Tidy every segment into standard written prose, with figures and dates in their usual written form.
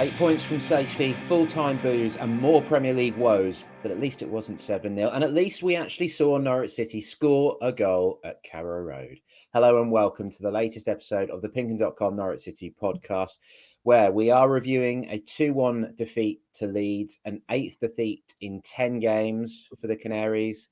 8 points from safety, full-time boos and more Premier League woes, but at least it wasn't 7-0. And at least we actually saw Norwich City score a goal at Carrow Road. Hello and welcome to the latest episode of the PinkUn Norwich City Podcast, where we are reviewing a 2-1 defeat to Leeds, an 8th defeat in 10 games for the Canaries,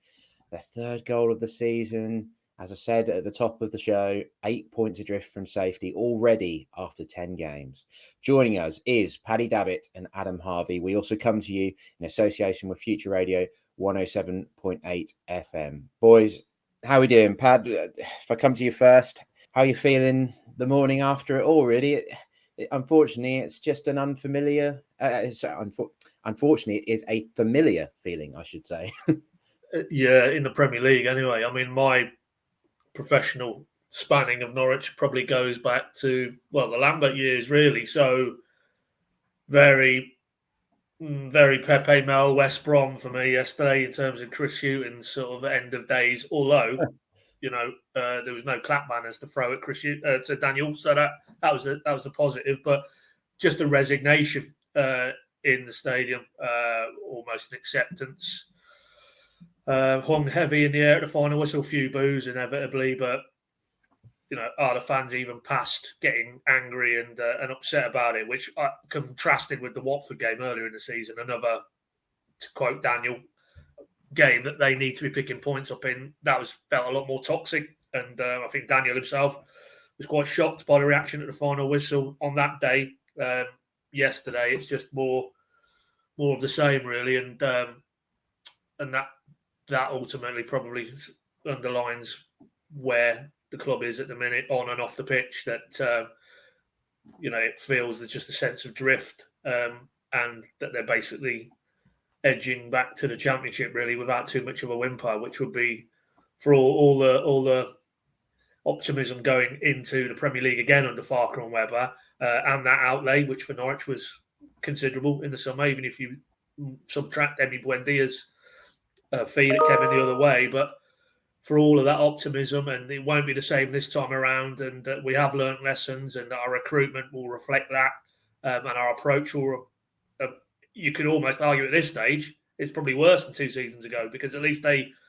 their third goal of the season. As I said at the top of the show, 8 points adrift from safety already after 10 games. Joining us is Paddy, Davitt and Adam Harvey. We also come to you in association with Future Radio 107.8 FM. Boys, how are we doing? Pad, if I come to you first, how are you feeling the morning after it all, really? Unfortunately, it's just an unfamiliar... unfortunately, it is a familiar feeling, I should say. Yeah, in the Premier League anyway. I mean, my professional spanning of Norwich probably goes back to, the Lambert years, really. So very Pepe Mel, West Brom for me yesterday in terms of Chris Hughton's sort of end of days. Although, there was no clap banners to throw at to Daniel, so that was a positive. But just a resignation in the stadium, almost an acceptance. Hung heavy in the air at the final whistle, few boos inevitably, but are the fans even past getting angry and upset about it? Which contrasted with the Watford game earlier in the season, another, to quote Daniel, game that they need to be picking points up in. That felt a lot more toxic, and I think Daniel himself was quite shocked by the reaction at the final whistle on that day. Yesterday, it's just more of the same, really, and that ultimately probably underlines where the club is at the minute, on and off the pitch, that, it feels there's just a sense of drift and that they're basically edging back to the Championship, really, without too much of a whimper, which would be, for all the optimism going into the Premier League again under Farke and Webber, and that outlay, which for Norwich was considerable in the summer, even if you subtract Emi Buendia's fee that came in the other way. But for all of that optimism, and it won't be the same this time around, and we have learnt lessons, and our recruitment will reflect that, and our approach will. You could almost argue at this stage it's probably worse than 2 seasons ago, because at least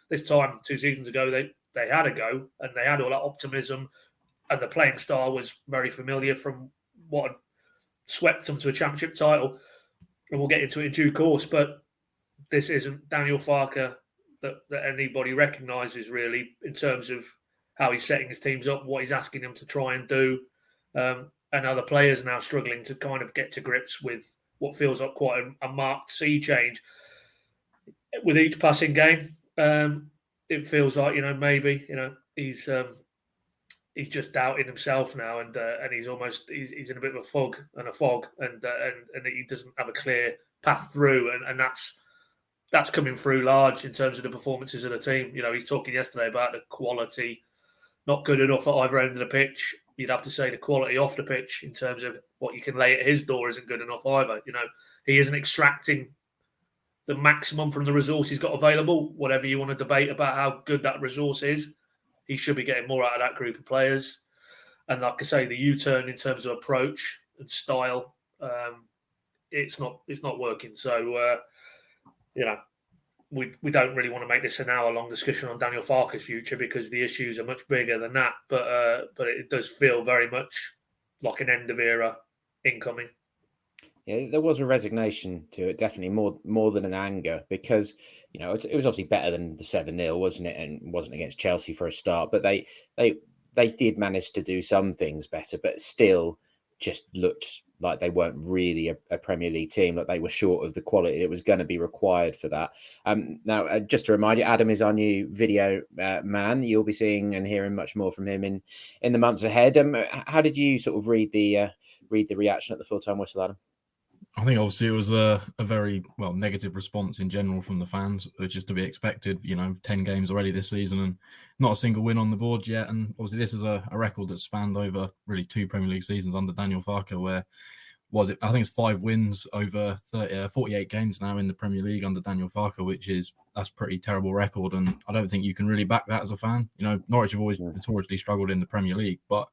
this time 2 seasons ago they had a go and they had all that optimism, and the playing style was very familiar from what had swept them to a Championship title, and we'll get into it in due course. But this isn't Daniel Farke that anybody recognises, really, in terms of how he's setting his teams up, what he's asking them to try and do, and other players now struggling to kind of get to grips with what feels like quite a marked sea change with each passing game. It feels like maybe he's just doubting himself now, and he's in a bit of a fog, and he doesn't have a clear path through, and that's coming through large in terms of the performances of the team. He's talking yesterday about the quality not good enough at either end of the pitch. You'd have to say the quality off the pitch in terms of what you can lay at his door isn't good enough either. He isn't extracting the maximum from the resource he's got available. Whatever you want to debate about how good that resource is, he should be getting more out of that group of players. And like I say, the U-turn in terms of approach and style, it's not working. So, we don't really want to make this an hour-long discussion on Daniel Farke's future, because the issues are much bigger than that. But it does feel very much like an end of era incoming. Yeah, there was a resignation to it, definitely more than an anger, because it was obviously better than the 7-0, wasn't it? And wasn't against Chelsea for a start, but they did manage to do some things better, but still just looked like they weren't really a Premier League team, like they were short of the quality that was going to be required for that. Now, just to remind you, Adam is our new video man. You'll be seeing and hearing much more from him in the months ahead. How did you sort of read the reaction at the full-time whistle, Adam? I think obviously it was a very negative response in general from the fans, which is to be expected. 10 games already this season and not a single win on the board yet. And obviously this is a record that's spanned over really 2 Premier League seasons under Daniel Farke, where I think it's 5 wins over 48 games now in the Premier League under Daniel Farke, that's a pretty terrible record. And I don't think you can really back that as a fan. Norwich have always notoriously struggled in the Premier League, but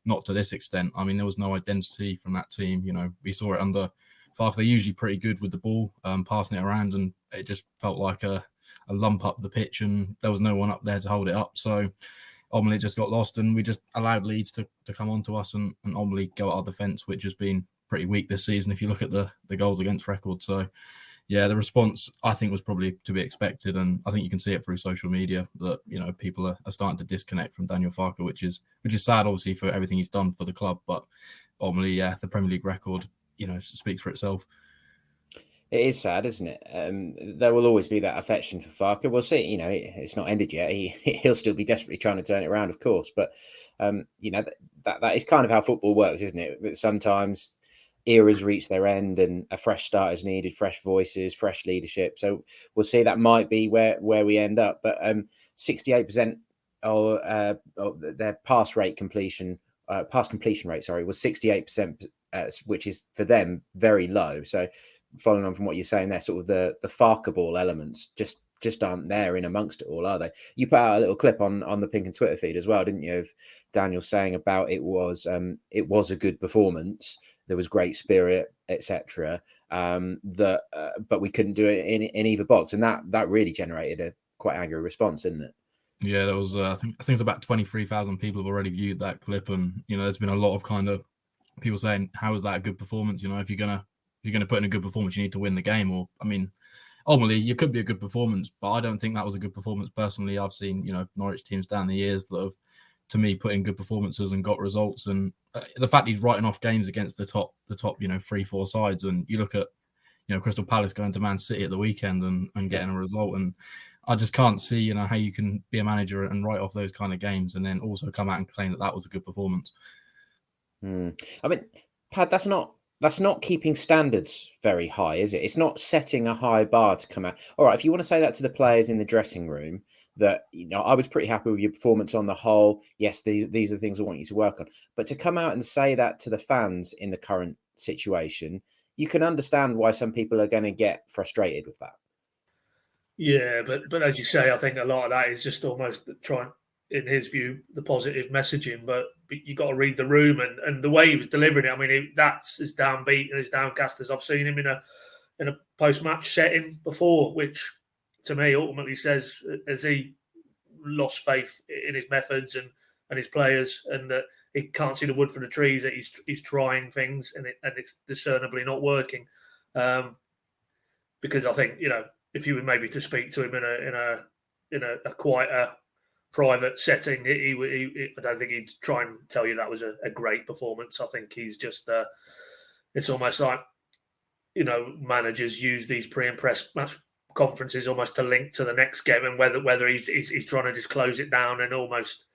not to this extent. I mean, there was no identity from that team. We saw it under Farke. They're usually pretty good with the ball, passing it around, and it just felt like a lump up the pitch, and there was no one up there to hold it up. So ultimately, it just got lost, and we just allowed Leeds to come onto us and ultimately go at our defence, which has been pretty weak this season if you look at the goals against record. So yeah, the response I think was probably to be expected, and I think you can see it through social media that people are starting to disconnect from Daniel Farke, which is sad, obviously, for everything he's done for the club. But ultimately, yeah, the Premier League record speaks for itself. It is sad, isn't it? There will always be that affection for Farke. We'll see. It's not ended yet. He'll still be desperately trying to turn it around, of course. But that is kind of how football works, isn't it? Sometimes eras reach their end and a fresh start is needed, fresh voices, fresh leadership. So we'll see. That might be where we end up. But 68% of their pass completion rate, was 68%, which is for them very low. So following on from what you're saying there, sort of the Farkeable elements just aren't there in amongst it all, are they? You put out a little clip on the PinkUn Twitter feed as well, didn't you, of Daniel saying about it was a good performance, there was great spirit, etc. But we couldn't do it in either box, and that really generated a quite angry response, didn't it? Yeah, there was. I think it's about 23,000 people have already viewed that clip, and there's been a lot of kind of people saying, "How is that a good performance?" If you're gonna put in a good performance, you need to win the game. Or ultimately, it could be a good performance, but I don't think that was a good performance personally. I've seen Norwich teams down the years that have, to me, put in good performances and got results. And the fact he's writing off games against the top 3-4 sides, and you look at Crystal Palace going to Man City at the weekend and getting a result, and I just can't see how you can be a manager and write off those kind of games and then also come out and claim that was a good performance. I mean, Pad, that's not keeping standards very high, is it? It's not setting a high bar to come out. All right, if you want to say that to the players in the dressing room, that I was pretty happy with your performance on the whole. Yes, these are the things I want you to work on. But to come out and say that to the fans in the current situation, you can understand why some people are going to get frustrated with that. Yeah, but as you say, I think a lot of that is just almost trying, in his view, the positive messaging. But you got to read the room and the way he was delivering it. I mean, that's as downbeat and as downcast as I've seen him in a post-match setting before, which to me ultimately says, has he lost faith in his methods and his players, and that he can't see the wood for the trees, that he's trying things and it's discernibly not working. Because I think if you were maybe to speak to him in a quieter, private setting, I don't think he'd try and tell you that was a great performance. I think he's just it's almost like managers use these pre and press match conferences almost to link to the next game, and whether he's trying to just close it down and almost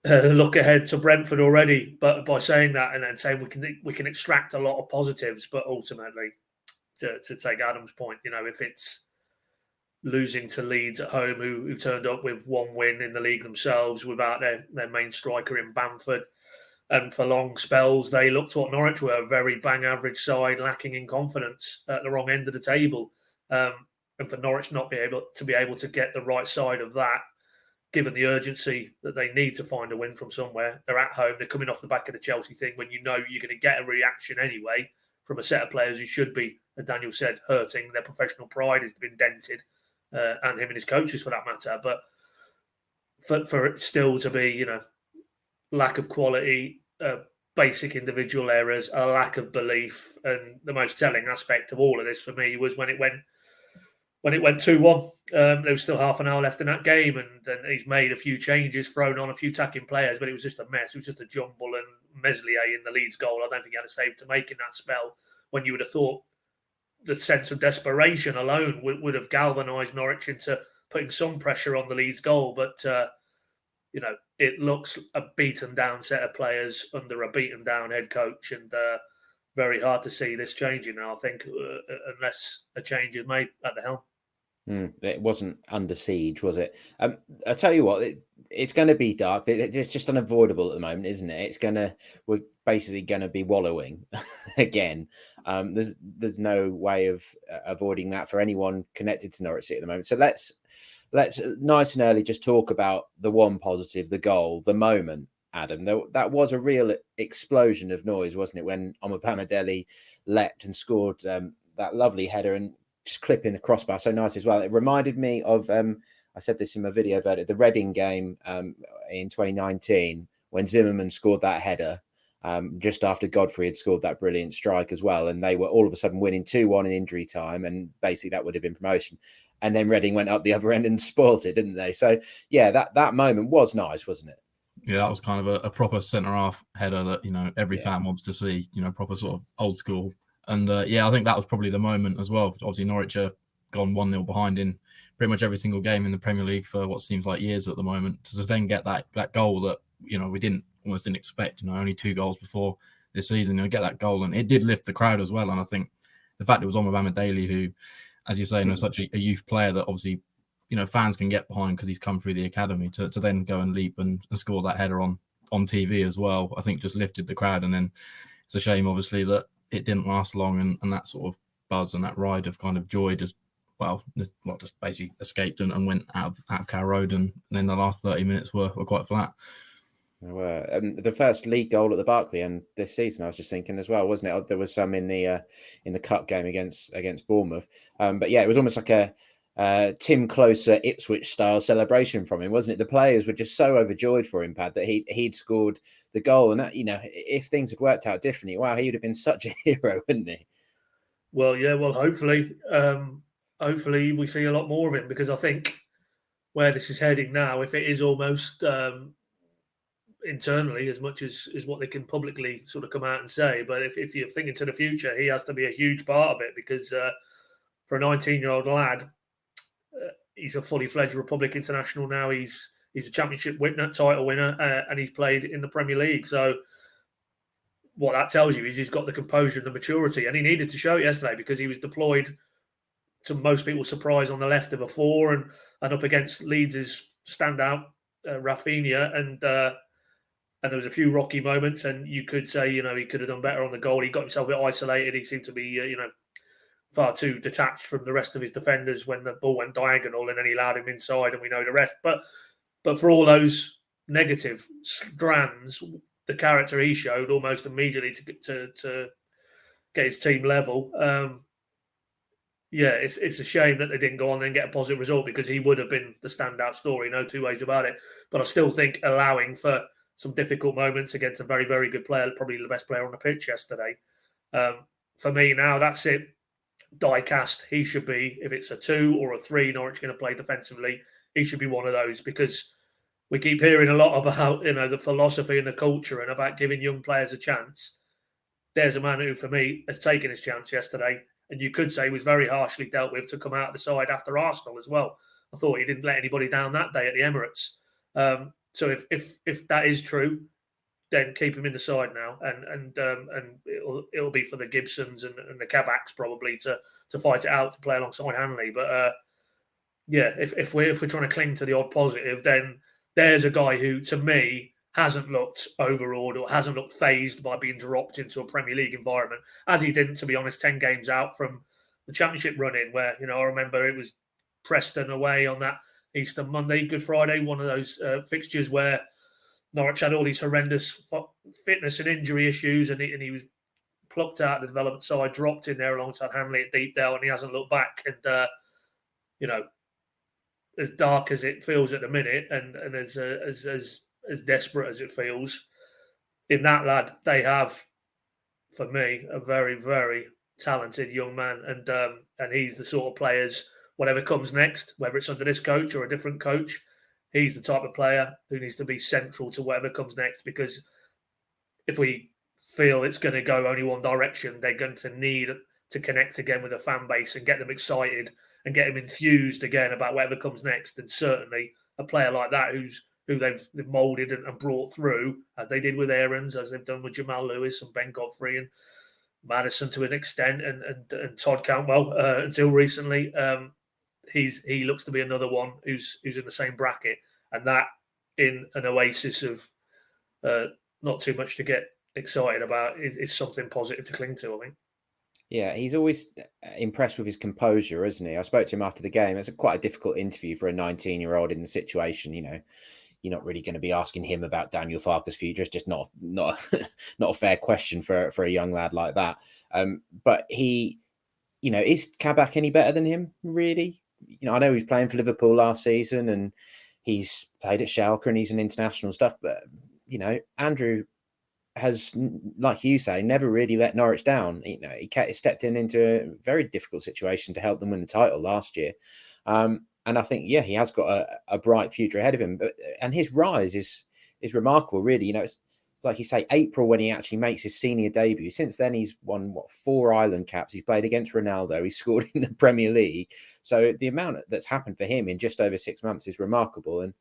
look ahead to Brentford already. But by saying that and then saying we can extract a lot of positives, but ultimately, to take Adam's point, if it's losing to Leeds at home, who turned up with one win in the league themselves without their main striker in Bamford, and for long spells they looked what Norwich were, a very bang average side, lacking in confidence at the wrong end of the table, and for Norwich not be able to get the right side of that, given the urgency that they need to find a win from somewhere. They're at home, they're coming off the back of the Chelsea thing, when you're going to get a reaction anyway from a set of players who should be, as Daniel said, hurting. Their professional pride has been dented, and him and his coaches for that matter. But for it still to be, lack of quality, basic individual errors, a lack of belief, and the most telling aspect of all of this for me was when it went 2-1. There was still half an hour left in that game, and then he's made a few changes, thrown on a few attacking players, but it was just a mess. It was just a jumble, and Meslier in the Leeds goal, I don't think he had a save to make in that spell, when you would have thought the sense of desperation alone would have galvanised Norwich into putting some pressure on the Leeds goal. But, it looks a beaten down set of players under a beaten down head coach, and very hard to see this changing now, I think, unless a change is made at the helm. It wasn't under siege, was it? I tell you what, it's going to be dark. It's just unavoidable at the moment, isn't it? We're basically going to be wallowing again. There's no way of avoiding that for anyone connected to Norwich City at the moment. So let's nice and early just talk about the one positive, the goal, the moment, Adam. That was a real explosion of noise, wasn't it, when Omobamidele leapt and scored that lovely header and just clipping the crossbar so nice as well. It reminded me of, I said this in my video about it, the Reading game in 2019 when Zimmerman scored that header just after Godfrey had scored that brilliant strike as well. And they were all of a sudden winning 2-1 in injury time. And basically that would have been promotion. And then Reading went up the other end and spoilt it, didn't they? So, yeah, that moment was nice, wasn't it? Yeah, that was kind of a proper centre-half header that, every fan wants to see, proper sort of old school. And, I think that was probably the moment as well. Obviously, Norwich are gone 1-0 behind in pretty much every single game in the Premier League for what seems like years at the moment. To then get that goal that, we almost didn't expect, only 2 goals before this season, get that goal. And it did lift the crowd as well. And I think the fact it was Omobamidele who, as you say, such a youth player that obviously, fans can get behind because he's come through the academy to then go and leap and score that header on TV as well, I think just lifted the crowd. And then it's a shame, obviously, that it didn't last long and that sort of buzz and that ride of kind of joy just basically escaped and went out of Carrow Road. And then the last 30 minutes were quite flat. The first league goal at the Barclay end this season, I was just thinking as well, wasn't it? There was some in the cup game against Bournemouth, but yeah, it was almost like a Tim Closer Ipswich style celebration from him, wasn't it? The players were just so overjoyed for him, Pad, that he'd scored the goal, and that, if things had worked out differently, wow, he would have been such a hero, wouldn't he? Well, yeah, hopefully we see a lot more of him, because I think where this is heading now, if it is almost internally as much as what they can publicly sort of come out and say, but if you're thinking to the future, he has to be a huge part of it, because for a 19-year-old lad, he's a fully fledged Republic international now. He's a championship title winner, and he's played in the Premier League. So what that tells you is he's got the composure and the maturity, and he needed to show it yesterday, because he was deployed, to most people's surprise, on the left of a 4 and up against Leeds' standout Rafinha, and there was a few rocky moments, and you could say, he could have done better on the goal. He got himself a bit isolated. He seemed to be, far too detached from the rest of his defenders when the ball went diagonal, and then he allowed him inside, and we know the rest. But for all those negative strands, the character he showed almost immediately to get his team level. It's a shame that they didn't go on and get a positive result, because he would have been the standout story, no two ways about it. But I still think allowing for some difficult moments against a very, very good player, probably the best player on the pitch yesterday. For me now, that's it. Die cast. He should be, if it's a 2 or a 3, Norwich going to play defensively, he should be one of those, because we keep hearing a lot about the philosophy and the culture and about giving young players a chance. There's a man who, for me, has taken his chance yesterday, and you could say was very harshly dealt with to come out of the side after Arsenal as well. I thought he didn't let anybody down that day at the Emirates. So if that is true, then keep him in the side now, and it'll be for the Gibsons and the Kabaks probably to fight it out, to play alongside Hanley. But if we're trying to cling to the odd positive, then there's a guy who, to me, hasn't looked overawed or hasn't looked phased by being dropped into a Premier League environment, as he didn't, to be honest, 10 games out from the Championship run-in, where I remember it was Preston away on that Easter Monday, Good Friday, one of those fixtures where Norwich had all these horrendous fitness and injury issues, and he was plucked out of the development side, dropped in there alongside Hanley at Deepdale, and he hasn't looked back. And as dark as it feels at the minute, and as desperate as it feels, in that lad, they have, for me, a very, very talented young man, and he's the sort of players, whatever comes next, whether it's under this coach or a different coach, he's the type of player who needs to be central to whatever comes next, because if we feel it's going to go only one direction, they're going to need to connect again with the fan base and get them excited and get them enthused again about whatever comes next. And certainly a player like that who they've moulded and brought through, as they did with Aarons, as they've done with Jamal Lewis and Ben Godfrey and Madison to an extent, and Todd Cantwell until recently. He looks to be another one who's in the same bracket, and that in an oasis of not too much to get excited about is something positive to cling to, I think. Yeah, he's always impressed with his composure, isn't he? I spoke to him after the game. It's quite a difficult interview for a 19-year-old in the situation. you're not really going to be asking him about Daniel Farke's future. It's just not not a fair question for a young lad like that. But he, is Kabak any better than him? Really? I know he was playing for Liverpool last season and he's played at Schalke and he's an international stuff. But Andrew has, like you say, never really let Norwich down. He stepped into a very difficult situation to help them win the title last year. And I think, he has got a bright future ahead of him. And his rise is remarkable, really. It's like you say, April when he actually makes his senior debut. Since then, he's won 4 Island caps. He's played against Ronaldo. He scored in the Premier League. So the amount that's happened for him in just over 6 months is remarkable. And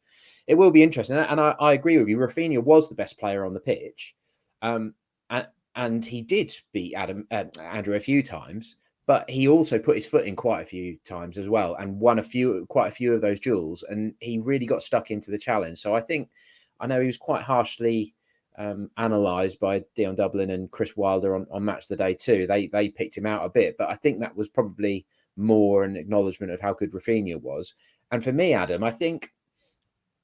it will be interesting. And I agree with you. Rafinha was the best player on the pitch. And he did beat Andrew a few times. But he also put his foot in quite a few times as well and won quite a few of those duels. And he really got stuck into the challenge. So I know he was quite harshly analysed by Dion Dublin and Chris Wilder on Match of the Day too. They picked him out a bit. But I think that was probably more an acknowledgement of how good Rafinha was. And for me, Adam, I think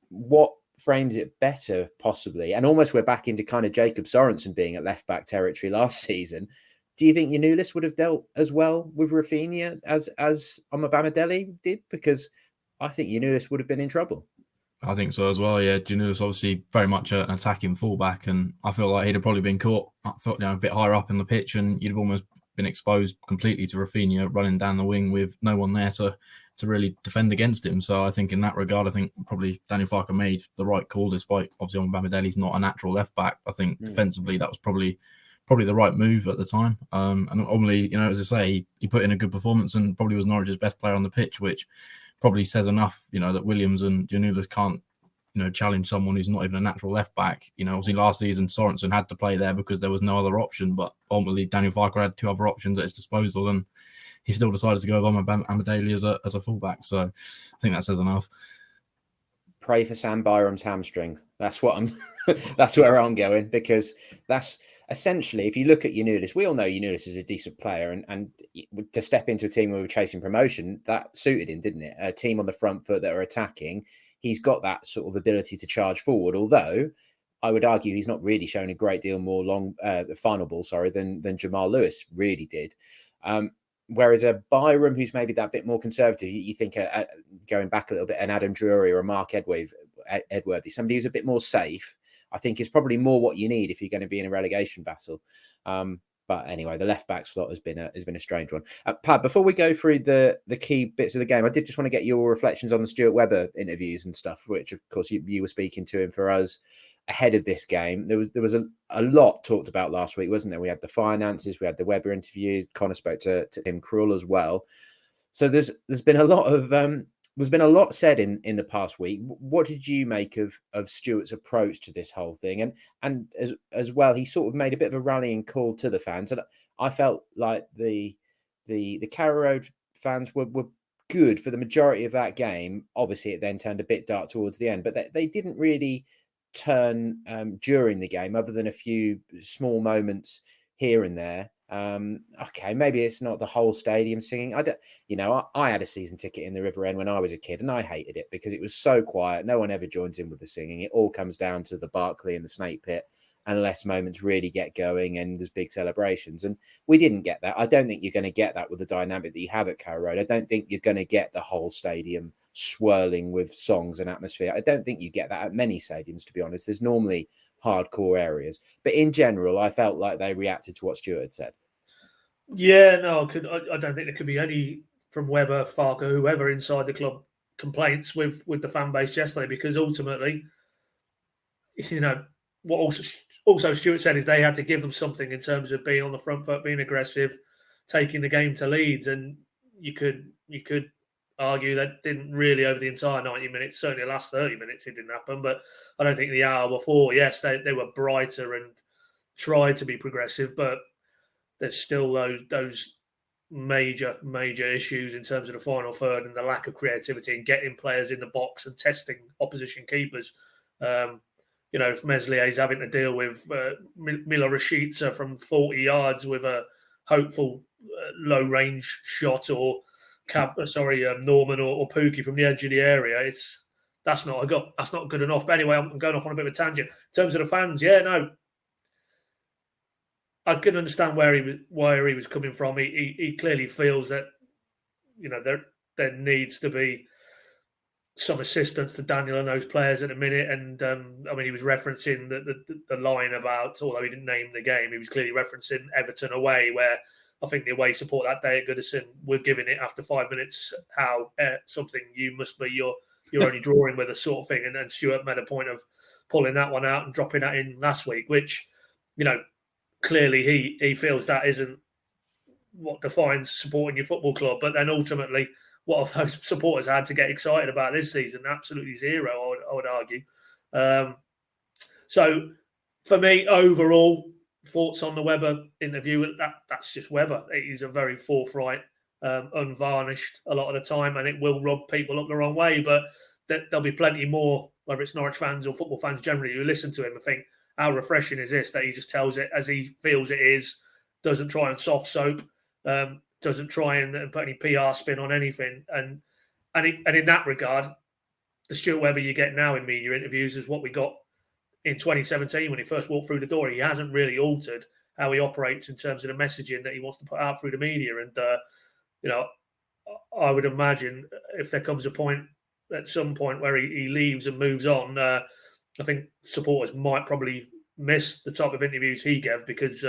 what frames it better possibly, and almost we're back into kind of Jacob Sorensen being at left-back territory last season. Do you think Giannoulis would have dealt as well with Rafinha as Omobamidele did? Because I think Giannoulis would have been in trouble. I think so as well, yeah. Giannoulis obviously very much an attacking fullback, and I feel like he'd have probably been caught a bit higher up in the pitch, and you'd have almost been exposed completely to Rafinha running down the wing with no one there to really defend against him. So I think in that regard, I think probably Daniel Farke made the right call, despite obviously Omobamidele's not a natural left back. I think defensively that was probably the right move at the time. And normally, as I say, he put in a good performance and probably was Norwich's best player on the pitch, which probably says enough, that Williams and Giannoulis can't, challenge someone who's not even a natural left back. Obviously last season Sorensen had to play there because there was no other option, but ultimately Daniel Farke had 2 other options at his disposal and he still decided to go with Omobamidele as a fullback. So I think that says enough. Pray for Sam Byram's hamstring. That's that's where I'm going, because that's essentially, if you look at Giannoulis, we all know Giannoulis is a decent player, and to step into a team where we were chasing promotion, that suited him, didn't it? A team on the front foot that are attacking. He's got that sort of ability to charge forward, although I would argue he's not really shown a great deal more final ball, than Jamal Lewis really did. Whereas a Byram, who's maybe that bit more conservative, you think going back a little bit, an Adam Drury or a Mark Edworthy, somebody who's a bit more safe, I think is probably more what you need if you're going to be in a relegation battle. But anyway, the left back slot has been a strange one. Pat, before we go through the key bits of the game, I did just want to get your reflections on the Stuart Webber interviews and stuff, which of course you were speaking to him for us ahead of this game. There was a lot talked about last week, wasn't there? We had the finances, we had the Webber interview. Connor spoke to Tim Krul as well. So there's been a lot of there's been a lot said in the past week. What did you make of Stuart's approach to this whole thing? And as well, he sort of made a bit of a rallying call to the fans. And I felt like the Carrow Road fans were good for the majority of that game. Obviously, it then turned a bit dark towards the end, but they didn't really turn during the game, other than a few small moments here and there. Okay, maybe it's not the whole stadium singing. I had a season ticket in the River End when I was a kid, and I hated it because it was so quiet. No one ever joins in with the singing. It all comes down to the Barclay and the Snake Pit, unless moments really get going and there's big celebrations. And we didn't get that. I don't think you're going to get that with the dynamic that you have at Carrow Road. I don't think you're going to get the whole stadium swirling with songs and atmosphere. I don't think you get that at many stadiums, to be honest. There's normally hardcore areas. But in general, I felt like they reacted to what Stuart had said. Yeah, no, I don't think there could be any from Webber, Farke, whoever inside the club complaints with the fan base yesterday, because ultimately, what also Stuart said is they had to give them something in terms of being on the front foot, being aggressive, taking the game to Leeds, and you could argue that didn't really over the entire 90 minutes, certainly the last 30 minutes it didn't happen, but I don't think the hour before, yes, they were brighter and tried to be progressive, but there's still those major issues in terms of the final third and the lack of creativity and getting players in the box and testing opposition keepers. If Meslier is having to deal with Milo Rashica from 40 yards with a hopeful low-range shot, or Norman or Pookie from the edge of the area, that's not good enough. But anyway, I'm going off on a bit of a tangent. In terms of the fans, I can understand where he was coming from. He clearly feels that there needs to be some assistance to Daniel and those players at a minute. And he was referencing the line about, although he didn't name the game, he was clearly referencing Everton away, where I think the away support that day at Goodison were giving it after 5 minutes how something you must be you're only drawing with a sort of thing. And then Stuart made a point of pulling that one out and dropping that in last week, which clearly he feels that isn't what defines supporting your football club. But then ultimately, what have those supporters had to get excited about this season? Absolutely zero, I would argue. So for me, overall, thoughts on the Webber interview, that's just Webber. He's a very forthright, unvarnished a lot of the time, and it will rub people up the wrong way. But there'll be plenty more, whether it's Norwich fans or football fans generally, who listen to him and think, how refreshing is this that he just tells it as he feels it is, doesn't try and soft soap, doesn't try and put any PR spin on anything. And in that regard, the Stuart Webber you get now in media interviews is what we got in 2017 when he first walked through the door. He hasn't really altered how he operates in terms of the messaging that he wants to put out through the media. And, I would imagine if there comes a point at some point where he leaves and moves on, I think supporters might probably miss the type of interviews he gave, because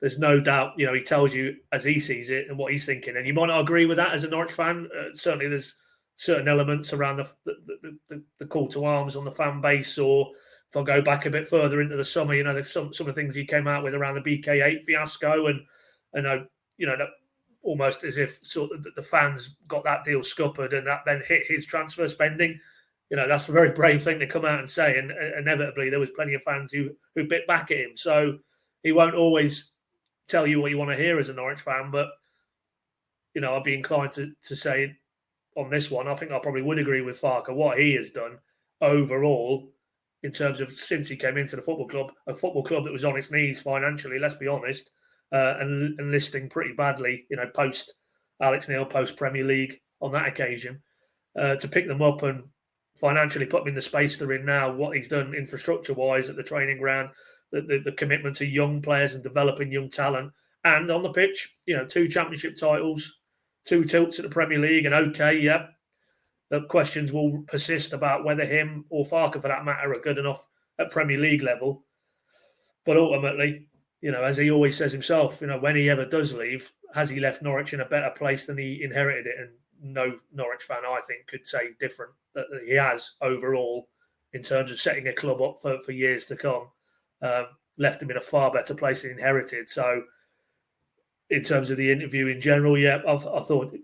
there's no doubt, he tells you as he sees it and what he's thinking. And you might not agree with that as a Norwich fan. Certainly there's certain elements around the call to arms on the fan base, or if I go back a bit further into the summer, there's some of the things he came out with around the BK8 fiasco, and that almost as if sort of the fans got that deal scuppered and that then hit his transfer spending. That's a very brave thing to come out and say, and inevitably there was plenty of fans who bit back at him. So he won't always tell you what you want to hear as a Norwich fan, but I'd be inclined to say on this one, I think I probably would agree with Farke. What he has done overall in terms of since he came into the football club, a football club that was on its knees financially, let's be honest, and listing pretty badly, post Alex Neil, post Premier League on that occasion, to pick them up and financially put them in the space they're in now, what he's done infrastructure-wise at the training ground, the commitment to young players and developing young talent, and on the pitch, 2 championship titles, 2 tilts at the Premier League, and the questions will persist about whether him or Farke, for that matter, are good enough at Premier League level. But ultimately, as he always says himself, when he ever does leave, has he left Norwich in a better place than he inherited it? And no Norwich fan, I think, could say different, that he has overall in terms of setting a club up for years to come. Left him in a far better place than inherited. So in terms of the interview in general, I thought,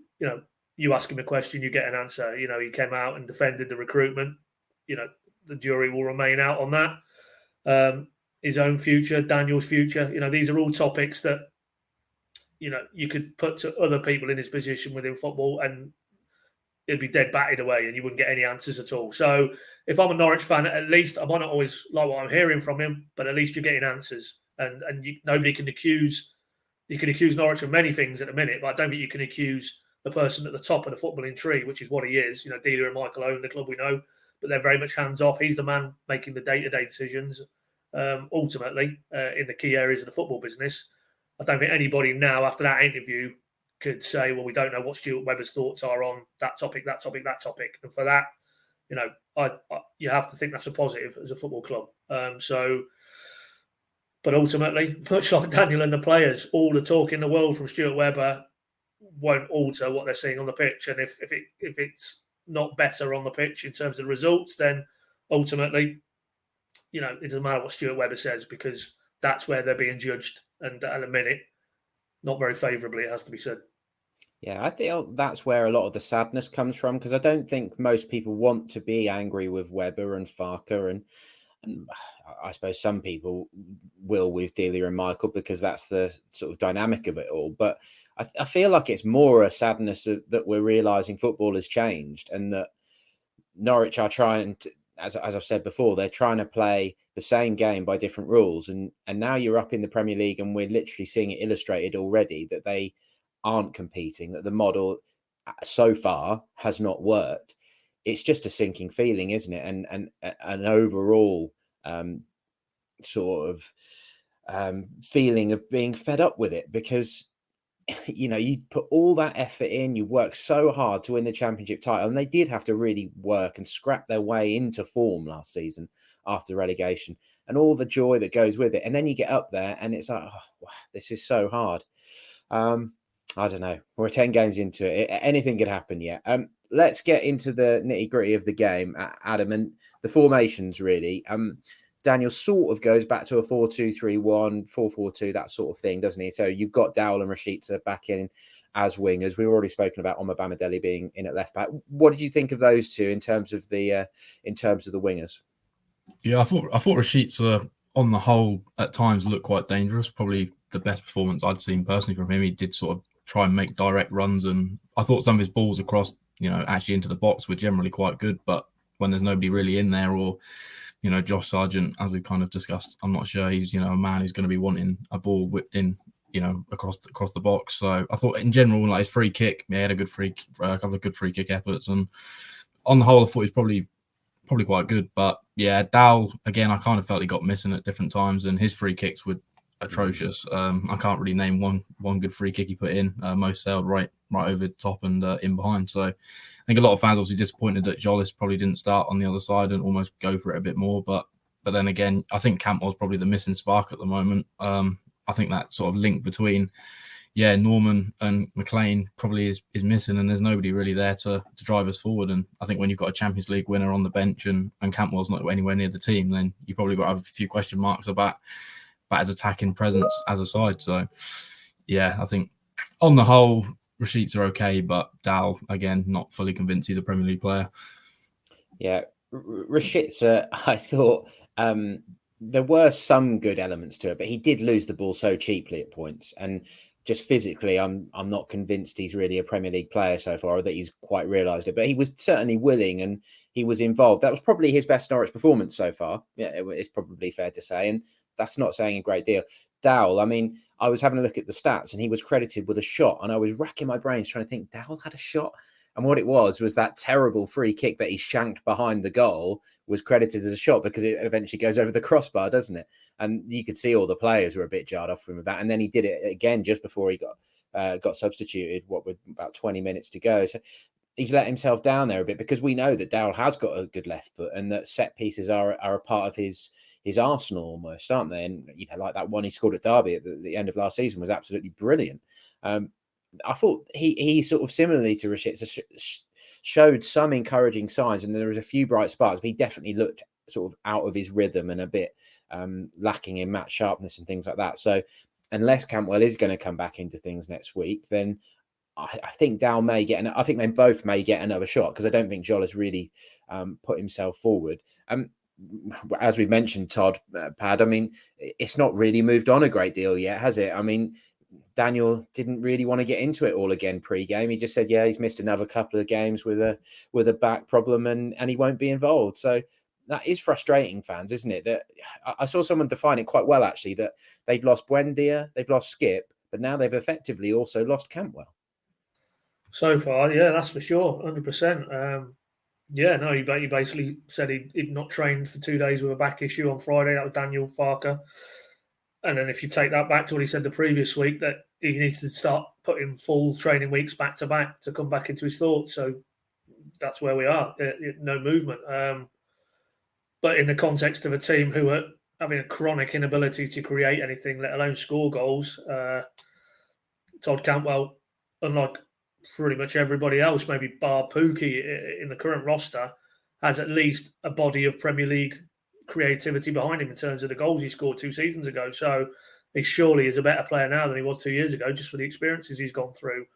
you ask him a question, you get an answer. He came out and defended the recruitment. The jury will remain out on that. His own future, Daniel's future. These are all topics that, you could put to other people in his position within football and it'd be dead batted away and you wouldn't get any answers at all. So if I'm a Norwich fan, at least I might not always like what I'm hearing from him, but at least you're getting answers. And nobody can accuse, you can accuse Norwich of many things at the minute, but I don't think you can accuse the person at the top of the footballing tree, which is what he is. Delia and Michael own the club, we know, but they're very much hands off. He's the man making the day-to-day decisions, ultimately, in the key areas of the football business. I don't think anybody now, after that interview, could say, well, we don't know what Stuart Webber's thoughts are on that topic. And for that, you have to think that's a positive as a football club. But ultimately, much like Daniel and the players, all the talk in the world from Stuart Webber won't alter what they're seeing on the pitch. And if it's not better on the pitch in terms of results, then ultimately, it doesn't matter what Stuart Webber says, because that's where they're being judged. And at a minute, not very favourably, it has to be said. Yeah, I think that's where a lot of the sadness comes from, because I don't think most people want to be angry with Webber and Farke, and I suppose some people will with Delia and Michael, because that's the sort of dynamic of it all. But I feel like it's more a sadness that we're realising football has changed, and that Norwich are trying to, as I've said before, they're trying to play the same game by different rules. And now you're up in the Premier League and we're literally seeing it illustrated already that they aren't competing, that the model so far has not worked. it's just a sinking feeling, isn't it? And an overall sort of feeling of being fed up with it, because you put all that effort in, you work so hard to win the Championship title, and they did have to really work and scrap their way into form last season after relegation, and all the joy that goes with it. And then you get up there and it's like, oh, wow, this is so hard. I don't know. We're 10 games into it. Anything could happen yet. Let's get into the nitty gritty of the game, Adam, and the formations really. Daniel sort of goes back to a 4-2-3-1, 4-4-2, that sort of thing, doesn't he? So you've got Dowell and Rashica back in as wingers. We've already spoken about Omobamidele being in at left back. What did you think of those two in terms of the wingers? Yeah, I thought Rashica on the whole at times looked quite dangerous. Probably the best performance I'd seen personally from him. He did sort of try and make direct runs, and I thought some of his balls across, actually into the box were generally quite good. But when there's nobody really in there, or Josh Sargent, as we kind of discussed, I'm not sure he's, a man who's going to be wanting a ball whipped in, across the box. So I thought in general, like his free kick, he had a couple of good free kick efforts, and on the whole, I thought he's probably quite good. But yeah, Dowell again, I kind of felt he got missing at different times, and his free kicks were atrocious. I can't really name one good free kick he put in. Most sailed right over the top and in behind. So I think a lot of fans obviously disappointed that Jolis probably didn't start on the other side and almost go for it a bit more. But then again, I think Cantwell's probably the missing spark at the moment. I think that sort of link between Norman and McLean probably is missing, and there's nobody really there to drive us forward. And I think when you've got a Champions League winner on the bench and Cantwell's not anywhere near the team, then you probably got to have a few question marks about his attacking presence as a side. So yeah, I think on the whole, Rashica are okay, but Dowell, again, not fully convinced he's a Premier League player. Yeah, Rashica, I thought there were some good elements to it, but he did lose the ball so cheaply at points. And just physically, I'm not convinced he's really a Premier League player so far, or that he's quite realised it. But he was certainly willing and he was involved. That was probably his best Norwich performance so far. Yeah, it's probably fair to say. And that's not saying a great deal. Dowell, I mean, I was having a look at the stats and he was credited with a shot, and I was racking my brains trying to think, Dowell had a shot? And what it was that terrible free kick that he shanked behind the goal was credited as a shot because it eventually goes over the crossbar, doesn't it? And you could see all the players were a bit jarred off him with that. And then he did it again just before he got substituted, with about 20 minutes to go. So he's let himself down there a bit, because we know that Dowell has got a good left foot and that set pieces are a part of his arsenal almost, aren't they? And like that one he scored at Derby at the end of last season was absolutely brilliant. I thought he sort of similarly to Rashica showed some encouraging signs, and there was a few bright sparks, but he definitely looked sort of out of his rhythm and a bit lacking in match sharpness and things like that. So unless Cantwell is going to come back into things next week, then I think Dowell may get, I think they both may get another shot, because I don't think Jolis really put himself forward. As we mentioned, Todd, Pad, I mean, it's not really moved on a great deal yet, has it? I mean, Daniel didn't really want to get into it all again pre-game. He just said, yeah, he's missed another couple of games with a back problem and he won't be involved. So that is frustrating, fans, isn't it? That I saw someone define it quite well, actually, that they've lost Buendia, they've lost Skip, but now they've effectively also lost Cantwell. So far, yeah, that's for sure, 100%. He basically said he'd not trained for 2 days with a back issue on Friday. That was Daniel Farke. And then if you take that back to what he said the previous week, that he needs to start putting full training weeks back to back to come back into his thoughts. So that's where we are. No movement. But in the context of a team who are having a chronic inability to create anything, let alone score goals, Todd Cantwell, unlike pretty much everybody else, maybe bar Pookie in the current roster, has at least a body of Premier League creativity behind him in terms of the goals he scored 2 seasons ago. So he surely is a better player now than he was 2 years ago, just for the experiences he's gone through.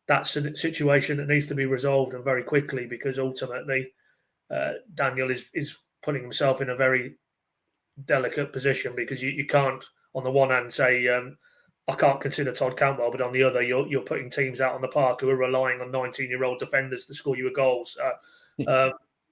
That's a situation that needs to be resolved, and very quickly, because ultimately Daniel is putting himself in a very delicate position, because you can't, on the one hand, say I can't consider Todd Cantwell, but on the other, you're putting teams out on the park who are relying on 19-year-old defenders to score you a goal. So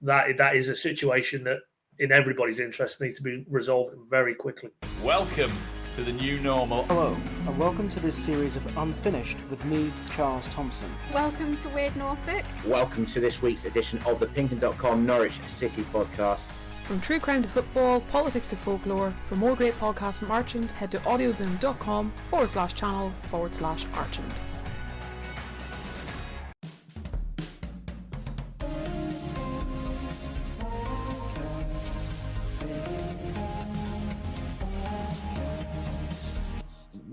that is a situation that, in everybody's interest, needs to be resolved very quickly. Welcome to the new normal. Hello, and welcome to this series of Unfinished with me, Charles Thompson. Welcome to Weird Norfolk. Welcome to this week's edition of the PinkUn Norwich City Podcast. From true crime to football, politics to folklore, for more great podcasts from Archant, head to audioboom.com/channel/Archant.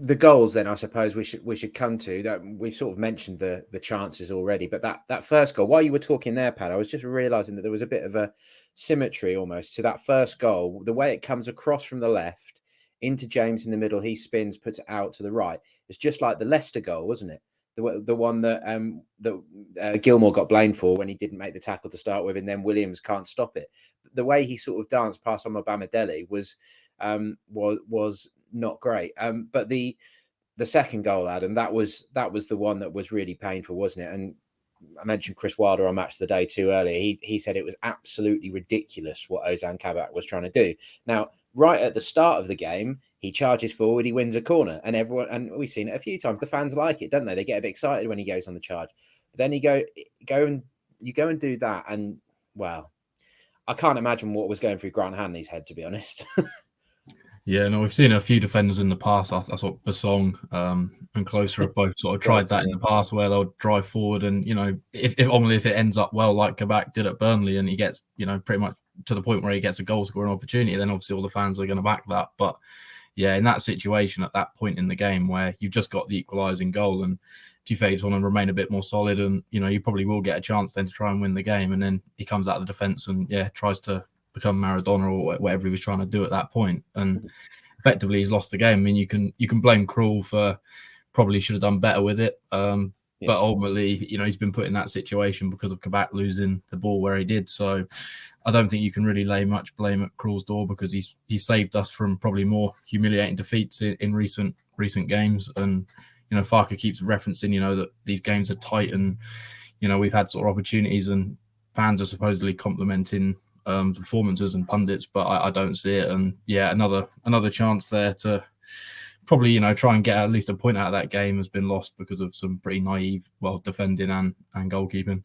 The goals, then, I suppose we should come to that. We've sort of mentioned the chances already, but that first goal, while you were talking there, Pat, I was just realising that there was a bit of a symmetry almost to that first goal. The way it comes across from the left into James in the middle, he spins, puts it out to the right. It's just like the Leicester goal, wasn't it? The one that Gilmore got blamed for when he didn't make the tackle to start with, and then Williams can't stop it. The way he sort of danced past Omobamidele was not great. But the second goal, Adam, that was the one that was really painful, wasn't it? And I mentioned Chris Wilder on Match of the Day too earlier. He said it was absolutely ridiculous what Ozan Kabak was trying to do. Now, right at the start of the game, he charges forward, he wins a corner, and we've seen it a few times. The fans like it, don't they? They get a bit excited when he goes on the charge. But then you go and do that, and well, I can't imagine what was going through Grant Hanley's head, to be honest. Yeah, no, we've seen a few defenders in the past. I thought Basong and Closer have both sort of tried that in the past, where they'll drive forward, and if it ends up well, like Kabak did at Burnley, and he gets pretty much to the point where he gets a goal scoring opportunity, then obviously all the fans are going to back that. But yeah, in that situation at that point in the game where you've just got the equalising goal, and Tufay's want to remain a bit more solid, and you probably will get a chance then to try and win the game, and then he comes out of the defence and tries to become Maradona or whatever he was trying to do at that point, and effectively he's lost the game. I mean, you can blame Krul for probably should have done better with it, but ultimately he's been put in that situation because of Kabak losing the ball where he did. So I don't think you can really lay much blame at Krul's door, because he's saved us from probably more humiliating defeats in recent games. And Farke keeps referencing that these games are tight, and we've had sort of opportunities, and fans are supposedly complimenting performances and pundits, but I don't see it. And another chance there to probably try and get at least a point out of that game has been lost because of some pretty naive defending and goalkeeping.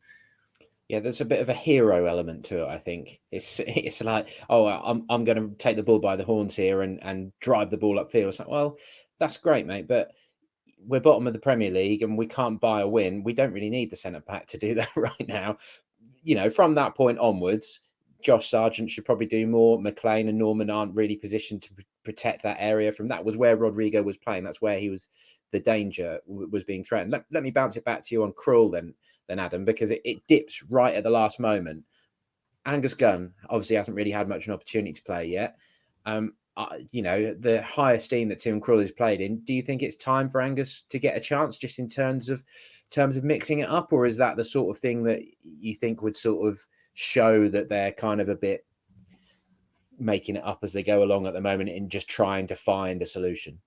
Yeah, there's a bit of a hero element to it. I think it's like, I'm going to take the bull by the horns here and drive the ball upfield. It's like, well, that's great, mate, but we're bottom of the Premier League and we can't buy a win. We don't really need the centre back to do that right now. From that point onwards, Josh Sargent should probably do more. McLean and Norman aren't really positioned to protect that area from that. Was where Rodrigo was playing. That's where he was. The danger was being threatened. Let me bounce it back to you on Krul then Adam, because it dips right at the last moment. Angus Gunn obviously hasn't really had much an opportunity to play yet. The high esteem that Tim Krul has played in. Do you think it's time for Angus to get a chance, just in terms of mixing it up, or is that the sort of thing that you think would sort of show that they're kind of a bit making it up as they go along at the moment and just trying to find a solution?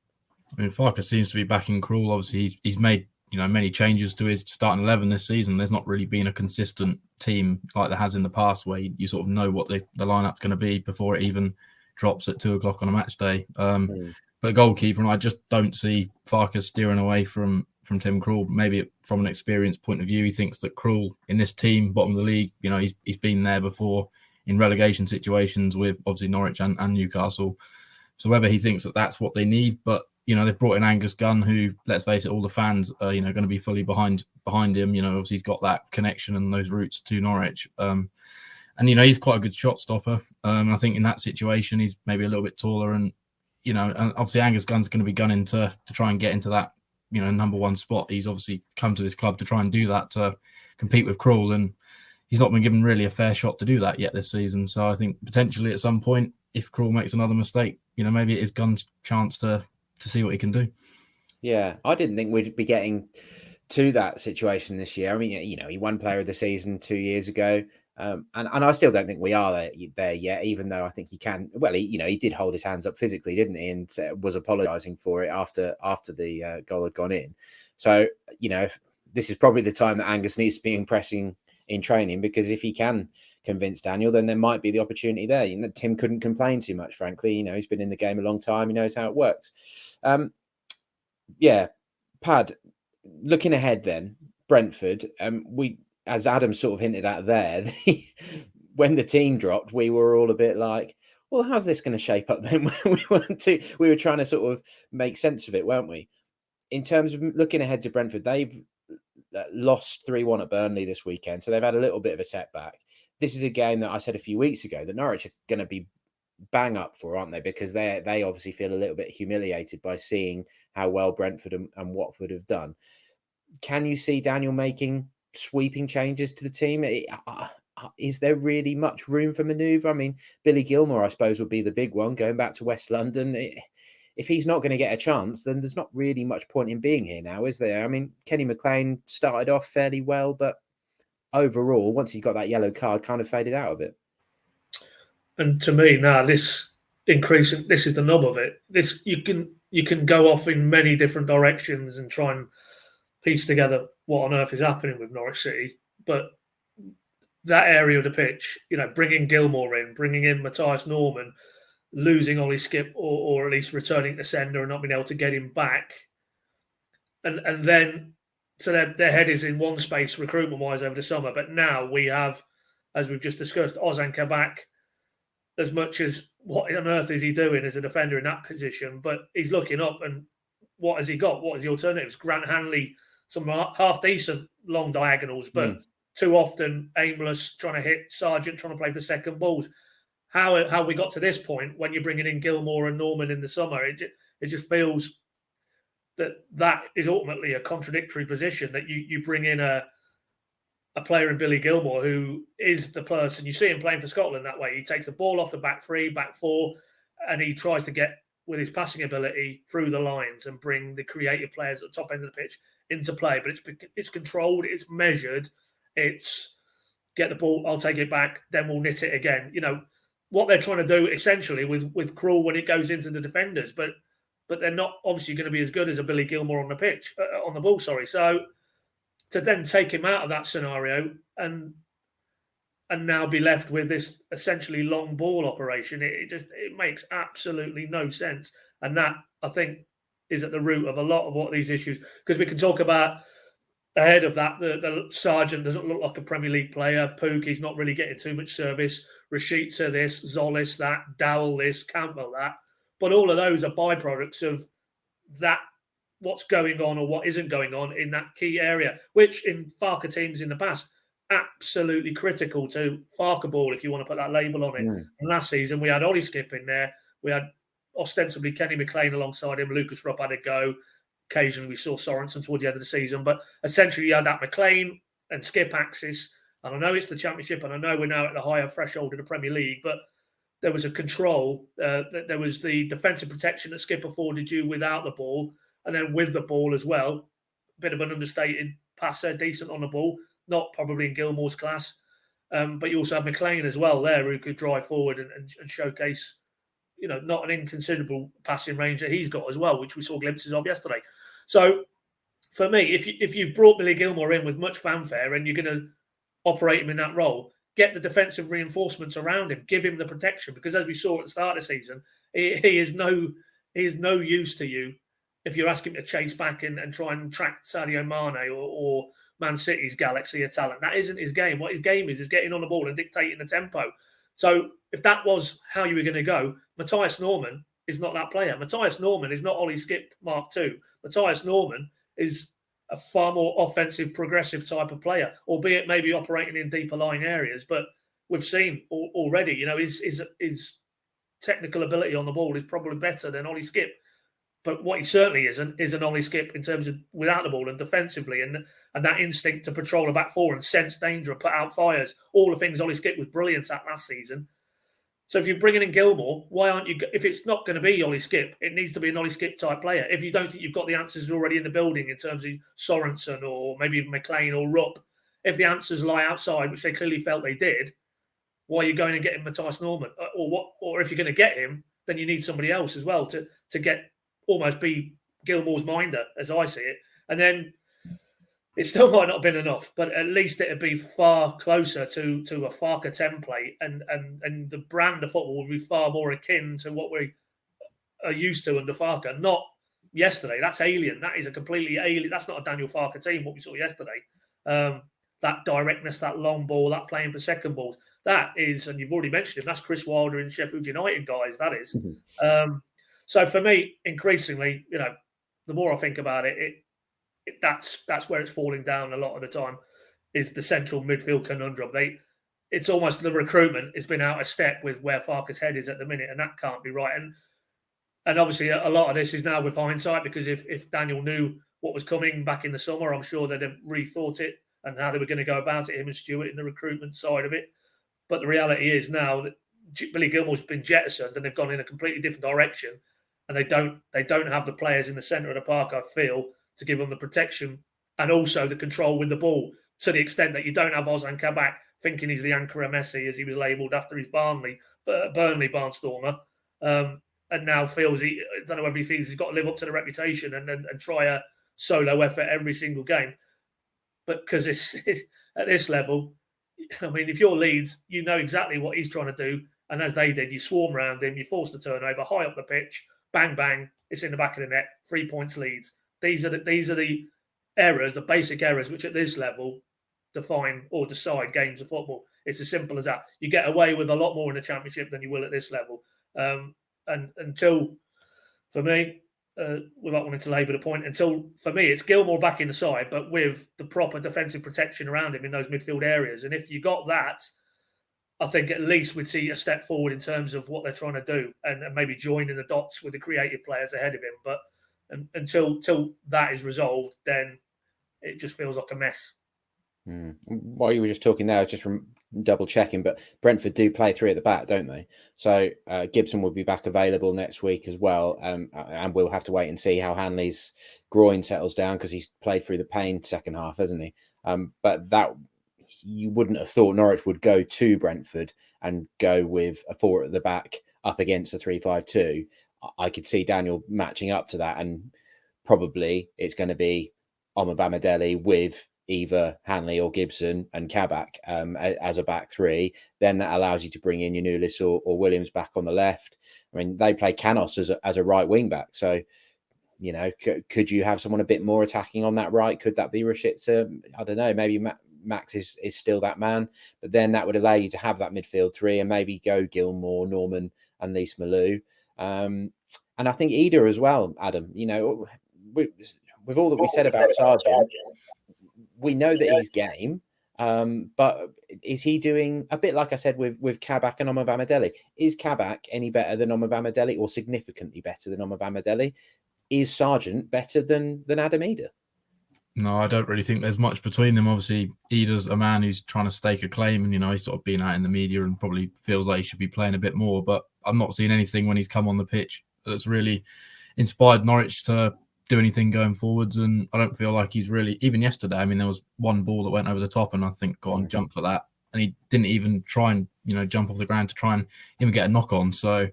I mean, Farke seems to be backing Krul. Obviously, he's made many changes to his starting 11 this season. There's not really been a consistent team like there has in the past, where you sort of know what the lineup's going to be before it even drops at 2:00 on a match day. But Goalkeeper, and I just don't see Farke steering away from Tim Krul. Maybe from an experience point of view, he thinks that Krul in this team, bottom of the league, he's been there before in relegation situations with obviously Norwich and Newcastle. So whether he thinks that that's what they need, but they've brought in Angus Gunn, who, let's face it, all the fans are going to be fully behind him. Obviously he's got that connection and those roots to Norwich. And he's quite a good shot stopper. I think in that situation he's maybe a little bit taller, and and obviously Angus Gunn's going to be gunning to try and get into that number one spot. He's obviously come to this club to try and do that, to compete with Krul, and he's not been given really a fair shot to do that yet this season. So I think potentially at some point, if Krul makes another mistake, maybe it is Gunn's chance to see what he can do. Yeah, I didn't think we'd be getting to that situation this year. I mean, he won Player of the Season 2 years ago. And I still don't think we are there yet, even though I think he can. Well, he did hold his hands up physically, didn't he? And was apologising for it after the goal had gone in. So, this is probably the time that Angus needs to be impressing in training, because if he can convince Daniel, then there might be the opportunity there. You know, Tim couldn't complain too much, frankly. You know, he's been in the game a long time. He knows how it works. Pad, looking ahead then, Brentford, we, as Adam sort of hinted at there, when the team dropped, we were all a bit like, well, how's this going to shape up then? We were trying to sort of make sense of it, weren't we? In terms of looking ahead to Brentford, they've lost 3-1 at Burnley this weekend, so they've had a little bit of a setback. This is a game that I said a few weeks ago that Norwich are going to be bang up for, aren't they? Because they obviously feel a little bit humiliated by seeing how well Brentford and Watford have done. Can you see Daniel making sweeping changes to the team? Is there really much room for manoeuvre? I mean, Billy Gilmore, I suppose, would be the big one, going back to West London. If he's not going to get a chance, then there's not really much point in being here now, is there? I mean, Kenny McLean started off fairly well, but overall, once he got that yellow card, kind of faded out of it. And to me, now this is the nub of it. This you can go off in many different directions and try and piece together what on earth is happening with Norwich City, but that area of the pitch, you know, bringing Gilmore in, bringing in Matthias Norman, losing Ollie Skip or at least returning to sender and not being able to get him back, and then so their head is in one space recruitment wise over the summer. But now we have, as we've just discussed, Ozan Kabak. As much as what on earth is he doing as a defender in that position, but he's looking up and what has he got? What is the alternatives? Grant Hanley, some half decent long diagonals, but too often aimless, trying to hit Sargent, trying to play for second balls. How we got to this point when you're bringing in Gilmore and Norman in the summer, it just feels that is ultimately a contradictory position, that you bring in a player in Billy Gilmore who is the person, you see him playing for Scotland that way. He takes the ball off the back three, back four, and he tries to get, with his passing ability, through the lines and bring the creative players at the top end of the pitch into play. But it's controlled, it's measured, it's get the ball, I'll take it back, then we'll knit it again. You know, what they're trying to do essentially with Krul when it goes into the defenders, but they're not obviously going to be as good as a Billy Gilmore on the pitch, on the ball, sorry. So to then take him out of that scenario and now be left with this essentially long ball operation, it makes absolutely no sense. And that, I think, is at the root of a lot of what these issues, because we can talk about ahead of that, the Sargent doesn't look like a Premier League player. Pukki's not really getting too much service. Rashica this, Zolis that, Dowell this, Campbell that. But all of those are byproducts of that, what's going on or what isn't going on in that key area, which in Farke teams in the past, absolutely critical to Farke ball, if you want to put that label on it. And last season, we had Ollie Skip in there. We had ostensibly Kenny McLean alongside him. Lucas Rupp had a go. Occasionally, we saw Sorensen towards the end of the season. But essentially, you had that McLean and Skip axis. And I know it's the Championship, and I know we're now at the higher threshold of the Premier League, but there was a control. There was the defensive protection that Skip afforded you without the ball, and then with the ball as well. A bit of an understated passer, decent on the ball, not probably in Gilmore's class. But you also have McLean as well there, who could drive forward and showcase, you know, not an inconsiderable passing range that he's got as well, which we saw glimpses of yesterday. So for me, if you've brought Billy Gilmore in with much fanfare and you're going to operate him in that role, get the defensive reinforcements around him, give him the protection, because as we saw at the start of the season, he is no use to you if you're asking him to chase back and try and track Sadio Mane or Man City's galaxy of talent. That isn't his game. What his game is getting on the ball and dictating the tempo. So if that was how you were going to go, Matthias Norman is not that player. Matthias Norman is not Ollie Skip Mark II. Matthias Norman is a far more offensive, progressive type of player, albeit maybe operating in deeper lying areas. But we've seen already, you know, his technical ability on the ball is probably better than Ollie Skip. But what he certainly isn't is an Ollie Skip in terms of without the ball and defensively, and that instinct to patrol a back four and sense danger, put out fires, all the things Ollie Skip was brilliant at last season. So if you're bringing in Gilmore, why aren't you? If it's not going to be Ollie Skip, it needs to be an Ollie Skip type player. If you don't think you've got the answers already in the building in terms of Sorensen or maybe even McLean or Rupp, if the answers lie outside, which they clearly felt they did, why are you going and getting Matthias Norman? Or if you're going to get him, then you need somebody else as well to get almost be Gilmore's minder, as I see it. And then It still might not have been enough, but at least it'd be far closer to a Farke template, and the brand of football would be far more akin to what we are used to under Farke. Not yesterday. That's alien. That is a completely alien. That's not a Daniel Farke team, what we saw yesterday. That directness, that long ball, that playing for second balls. That is, and you've already mentioned him, that's Chris Wilder and Sheffield United guys, that is. So for me, increasingly, the more I think about it, that's where it's falling down a lot of the time, is the central midfield conundrum. It's almost the recruitment has been out of step with where Farke's head is at the minute, and that can't be right. And obviously a lot of this is now with hindsight, because if Daniel knew what was coming back in the summer, I'm sure they'd have rethought it and how they were going to go about it, him and Stuart in the recruitment side of it. But the reality is now that Billy Gilmore's been jettisoned and they've gone in a completely different direction, and they don't have the players in the centre of the park, I feel, to give them the protection and also the control with the ball, to the extent that you don't have Ozan Kabak thinking he's the Ankara Messi, as he was labelled after his Burnley barnstormer, and now feels I don't know whether he thinks he's got to live up to the reputation and try a solo effort every single game. But because it's at this level, I mean, if you're Leeds, you know exactly what he's trying to do, and as they did, you swarm around him, you force the turnover, high up the pitch, bang, bang, it's in the back of the net, 3 points leads. These are the errors, the basic errors, which at this level define or decide games of football. It's as simple as that. You get away with a lot more in the Championship than you will at this level. And until, for me, without wanting to labour the point, for me, it's Gilmore back in the side, but with the proper defensive protection around him in those midfield areas. And if you got that, I think at least we'd see a step forward in terms of what they're trying to do, and maybe joining the dots with the creative players ahead of him. But until that is resolved, then it just feels like a mess. While you were just talking there, I was just double checking, but Brentford do play three at the back, don't they? So Gibson will be back available next week as well, and we'll have to wait and see how Hanley's groin settles down, because he's played through the pain second half, hasn't he? But that, you wouldn't have thought Norwich would go to Brentford and go with a four at the back up against a 3-5-2. I could see Daniel matching up to that, and probably it's going to be Omobamidele with either Hanley or Gibson and Kabak as a back three. Then that allows you to bring in Yanulis or Williams back on the left. I mean, they play Canos as a right wing back. So, could you have someone a bit more attacking on that right? Could that be Rashica? I don't know. Maybe Max is still that man. But then that would allow you to have that midfield three and maybe go Gilmore, Norman and Lees Malou. And I think Ida as well, Adam. With all that we said about Sargent, we know that he's game, but is he doing a bit like I said with Kabak and Omobamidele? Is Kabak any better than Omobamidele, or significantly better than Omobamidele? Is Sargent better than Adam Ida? No, I don't really think there's much between them. Obviously, Ida's a man who's trying to stake a claim, and he's sort of been out in the media and probably feels like he should be playing a bit more. But I'm not seeing anything when he's come on the pitch that's really inspired Norwich to do anything going forwards, and I don't feel like he's really, even yesterday, I mean, there was one ball that went over the top and I think got on jump for that, and he didn't even try and jump off the ground to try and even get a knock on. So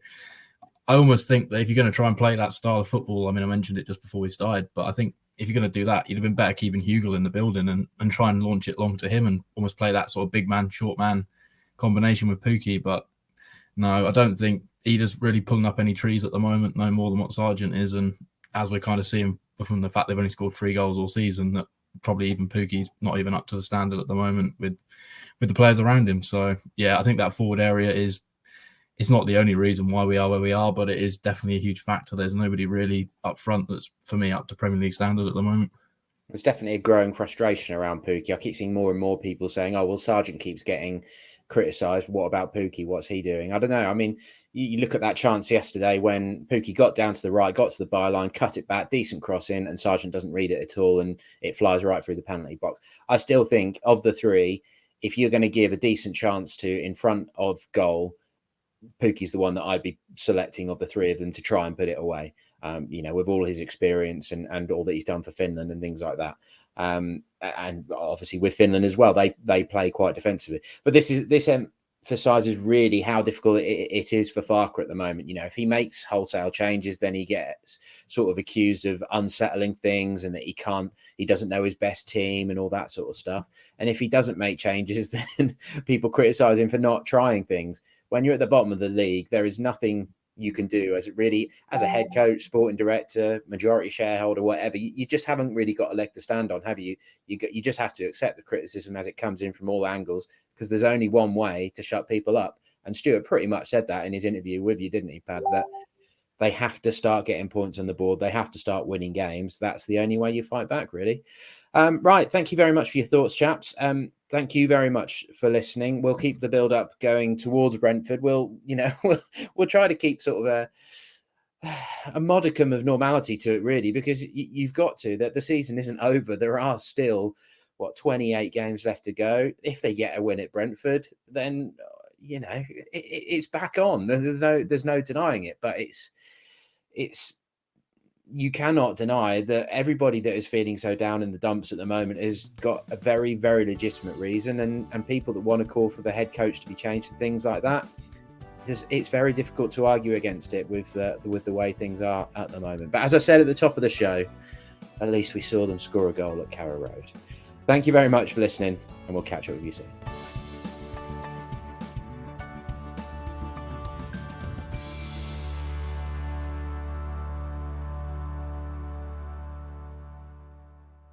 I almost think that if you're going to try and play that style of football, I mean, I mentioned it just before we started, but I think if you're going to do that, you'd have been better keeping Hugel in the building and try and launch it long to him and almost play that sort of big man, short man combination with Pukki. But no, I don't think Ida's really pulling up any trees at the moment, no more than what Sargent is. And as we're kind of seeing from the fact they've only scored 3 goals all season, that probably even Pukki's not even up to the standard at the moment with the players around him. So, yeah, I think that forward area it's not the only reason why we are where we are, but it is definitely a huge factor. There's nobody really up front that's, for me, up to Premier League standard at the moment. There's definitely a growing frustration around Pukki. I keep seeing more and more people saying, oh, well, Sargent keeps getting criticised. What about Pukki? What's he doing? I don't know. I mean, you look at that chance yesterday when Pukki got down to the right, got to the byline, cut it back, decent cross in, and Sargent doesn't read it at all, and it flies right through the penalty box. I still think of the three, if you're going to give a decent chance to in front of goal, Pukki's the one that I'd be selecting of the three of them to try and put it away. With all his experience and all that he's done for Finland and things like that. And obviously with Finland as well, they play quite defensively. But this emphasises really how difficult it is for Farke at the moment. You know, if he makes wholesale changes, then he gets sort of accused of unsettling things and that he doesn't know his best team and all that sort of stuff. And if he doesn't make changes, then people criticise him for not trying things. When you're at the bottom of the league, there is nothing you can do as a head coach, sporting director, majority shareholder, whatever. You just haven't really got a leg to stand on, have you? You just have to accept the criticism as it comes in from all angles, because there's only one way to shut people up. And Stuart pretty much said that in his interview with you, didn't he, Pad? That they have to start getting points on the board. They have to start winning games. That's the only way you fight back, really. Right. Thank you very much for your thoughts, chaps. Thank you very much for listening. We'll keep the build up going towards Brentford. We'll try to keep sort of a modicum of normality to it, really, because you've got to, that the season isn't over. There are still 28 games left to go. If they get a win at Brentford, then it's back on. There's no denying it. But it's you cannot deny that everybody that is feeling so down in the dumps at the moment has got a very, very legitimate reason, and people that want to call for the head coach to be changed and things like that. It's very difficult to argue against it with the way things are at the moment. But as I said at the top of the show, at least we saw them score a goal at Carrow Road. Thank you very much for listening, and we'll catch up with you soon.